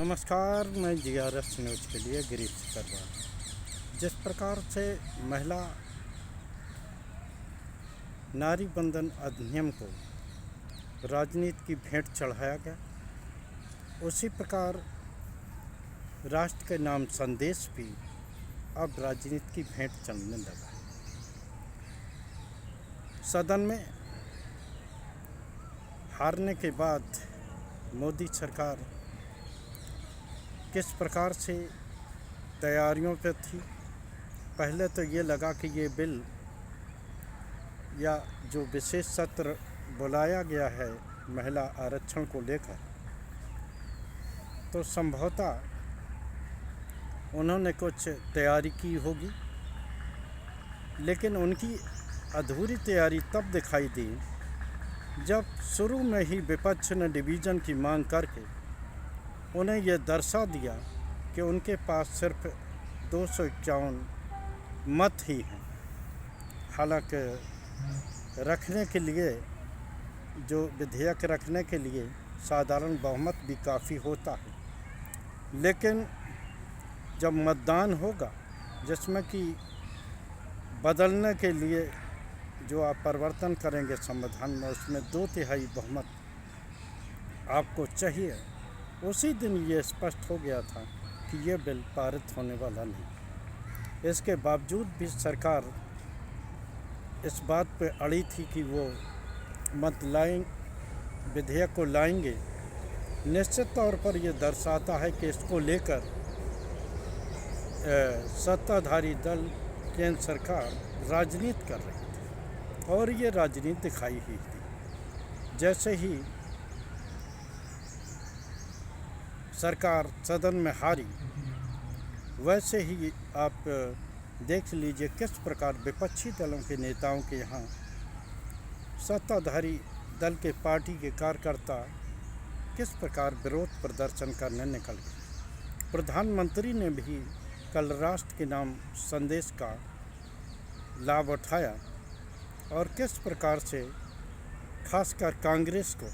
नमस्कार, मैं GRS news के लिए गिरीश करवा। जिस प्रकार से महिला नारी बंधन अधिनियम को राजनीति की भेंट चढ़ाया गया, उसी प्रकार राष्ट्र के नाम संदेश भी अब राजनीति की भेंट चढ़ने लगा। सदन में हारने के बाद मोदी सरकार किस प्रकार से तैयारियों पे थी। पहले तो ये लगा कि ये बिल या जो विशेष सत्र बुलाया गया है महिला आरक्षण को लेकर, तो संभवतः उन्होंने कुछ तैयारी की होगी, लेकिन उनकी अधूरी तैयारी तब दिखाई दी जब शुरू में ही विपक्ष ने डिवीज़न की मांग करके उन्हें यह दर्शा दिया कि उनके पास सिर्फ 251 मत ही हैं। हालांकि रखने के लिए, जो विधेयक रखने के लिए साधारण बहुमत भी काफ़ी होता है, लेकिन जब मतदान होगा जिसमें कि बदलने के लिए जो आप परिवर्तन करेंगे संविधान में, उसमें 2/3 बहुमत आपको चाहिए, उसी दिन ये स्पष्ट हो गया था कि ये बिल पारित होने वाला नहीं। इसके बावजूद भी सरकार इस बात पे अड़ी थी कि वो विधेयक को लाएंगे। निश्चित तौर पर ये दर्शाता है कि इसको लेकर सत्ताधारी दल केंद्र सरकार राजनीति कर रही थी, और ये राजनीति दिखाई ही थी। जैसे ही सरकार सदन में हारी, वैसे ही आप देख लीजिए किस प्रकार विपक्षी दलों के नेताओं के यहाँ सत्ताधारी दल के पार्टी के कार्यकर्ता किस प्रकार विरोध प्रदर्शन करने निकल गए। प्रधानमंत्री ने भी कल राष्ट्र के नाम संदेश का लाभ उठाया और किस प्रकार से खासकर कांग्रेस को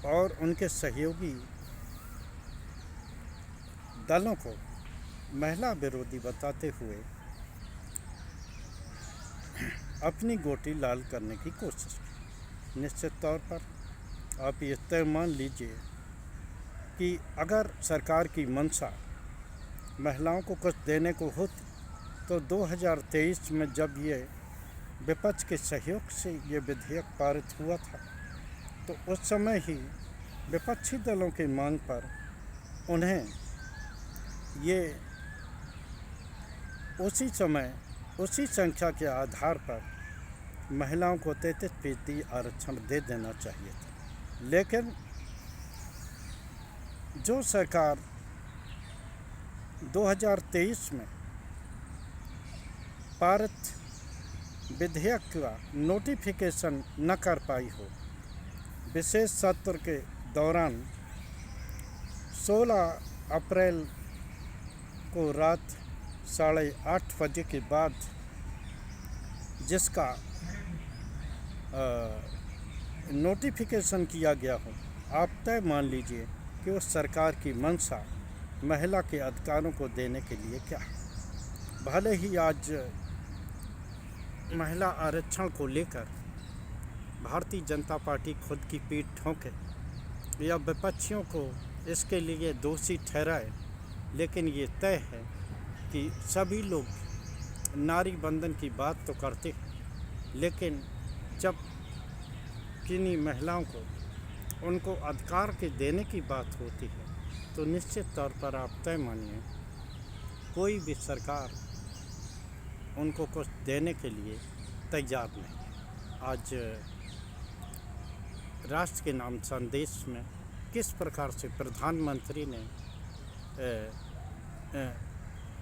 और उनके सहयोगी दलों को महिला विरोधी बताते हुए अपनी गोटी लाल करने की कोशिश की। निश्चित तौर पर आप ये तय मान लीजिए कि अगर सरकार की मंशा महिलाओं को कुछ देने को होती, तो 2023 में जब ये विपक्ष के सहयोग से ये विधेयक पारित हुआ था, तो उस समय ही विपक्षी दलों की मांग पर उन्हें ये उसी समय उसी संख्या के आधार पर महिलाओं को 33% आरक्षण दे देना चाहिए था। लेकिन जो सरकार 2023 में पारित विधेयक का नोटिफिकेशन न कर पाई हो, विशेष सत्र के दौरान 16 अप्रैल को रात 8:30 बजे के बाद जिसका नोटिफिकेशन किया गया हो, आप तय मान लीजिए कि उस सरकार की मंशा महिला के अधिकारों को देने के लिए क्या है। भले ही आज महिला आरक्षण को लेकर भारतीय जनता पार्टी खुद की पीठ ठोंके या विपक्षियों को इसके लिए दोषी ठहराए, लेकिन ये तय है कि सभी लोग नारी बंधन की बात तो करते हैं, लेकिन जब किन्हीं महिलाओं को उनको अधिकार के देने की बात होती है, तो निश्चित तौर पर आप तय मानिए कोई भी सरकार उनको कुछ देने के लिए तैयार नहीं। आज राष्ट्र के नाम संदेश में किस प्रकार से प्रधानमंत्री ने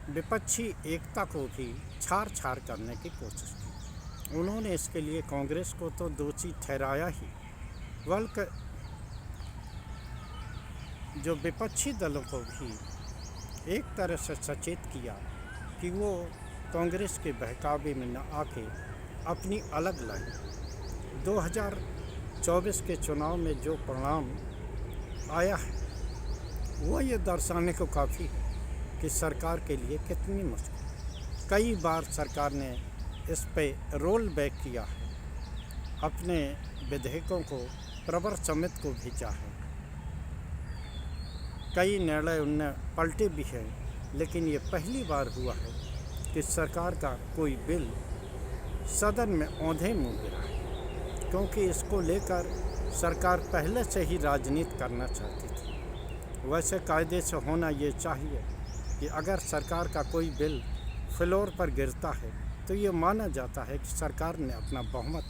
विपक्षी एकता को भी छार करने की कोशिश की। उन्होंने इसके लिए कांग्रेस को तो दोषी ठहराया ही, बल्कि जो विपक्षी दलों को भी एक तरह से सचेत किया कि वो कांग्रेस के बहकावे में न आके अपनी अलग लाइन 2024 के चुनाव में जो परिणाम आया है वो ये दर्शाने को काफ़ी है कि सरकार के लिए कितनी मुश्किल। कई बार सरकार ने इस पे रोल बैक किया है, अपने विधेयकों को प्रवर समिति को भेजा है, कई निर्णय उनने पलटे भी हैं, लेकिन ये पहली बार हुआ है कि सरकार का कोई बिल सदन में औंधे मुँह गिरा है, क्योंकि इसको लेकर सरकार पहले से ही राजनीति करना चाहती थी। वैसे कायदे से होना ये चाहिए कि अगर सरकार का कोई बिल फ्लोर पर गिरता है तो ये माना जाता है कि सरकार ने अपना बहुमत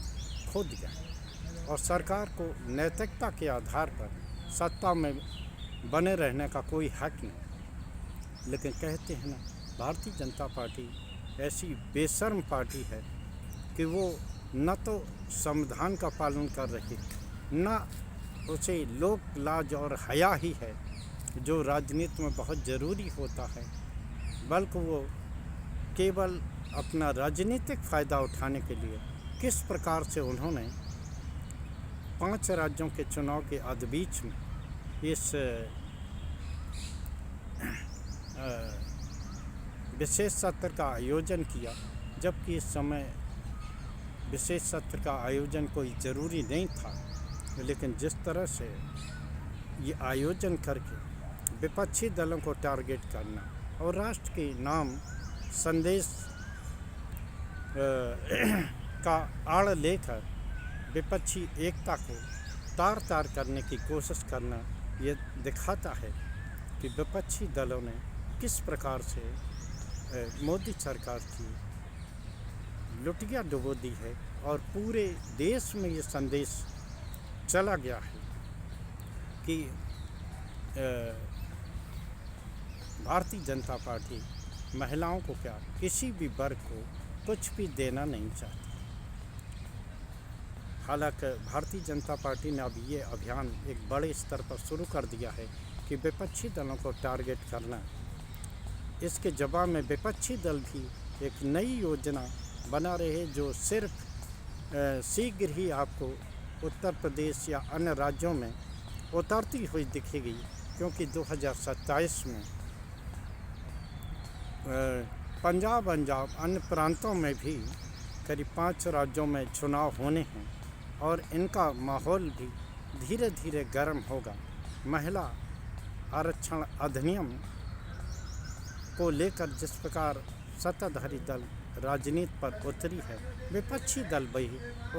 खो दिया है और सरकार को नैतिकता के आधार पर सत्ता में बने रहने का कोई हक नहीं। लेकिन कहते हैं ना, भारतीय जनता पार्टी ऐसी बेशर्म पार्टी है कि वो न तो संविधान का पालन कर रही, न उसे लोक लाज और हया ही है जो राजनीति में बहुत ज़रूरी होता है, बल्कि वो केवल अपना राजनीतिक फ़ायदा उठाने के लिए किस प्रकार से उन्होंने 5 राज्यों के चुनाव के आदि बीच में इस विशेष सत्र का आयोजन किया, जबकि इस समय विशेष सत्र का आयोजन कोई ज़रूरी नहीं था। लेकिन जिस तरह से ये आयोजन करके विपक्षी दलों को टारगेट करना और राष्ट्र के नाम संदेश का आड़ लेकर विपक्षी एकता को तार तार करने की कोशिश करना, ये दिखाता है कि विपक्षी दलों ने किस प्रकार से मोदी सरकार की लुटिया डुबो दी है और पूरे देश में ये संदेश चला गया है कि भारतीय जनता पार्टी महिलाओं को क्या, किसी भी वर्ग को कुछ भी देना नहीं चाहती। हालांकि भारतीय जनता पार्टी ने अब ये अभियान एक बड़े स्तर पर शुरू कर दिया है कि विपक्षी दलों को टारगेट करना। इसके जवाब में विपक्षी दल भी एक नई योजना बना रहे हैं जो सिर्फ शीघ्र ही आपको उत्तर प्रदेश या अन्य राज्यों में उतरती हुई दिखेगी, क्योंकि 2027 में पंजाब अन्य प्रांतों में भी करीब 5 राज्यों में चुनाव होने हैं और इनका माहौल भी धीरे धीरे गर्म होगा। महिला आरक्षण अधिनियम को लेकर जिस प्रकार सत्ताधारी दल राजनीति पर उतरी है, विपक्षी दल भी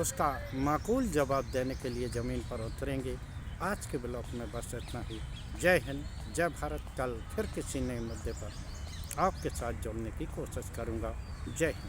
उसका माकूल जवाब देने के लिए ज़मीन पर उतरेंगे। आज के ब्लॉग में बस इतना ही। जय हिंद, जय भारत। कल फिर किसी नए मुद्दे पर आपके साथ जुड़ने की कोशिश करूँगा। जय हिंद।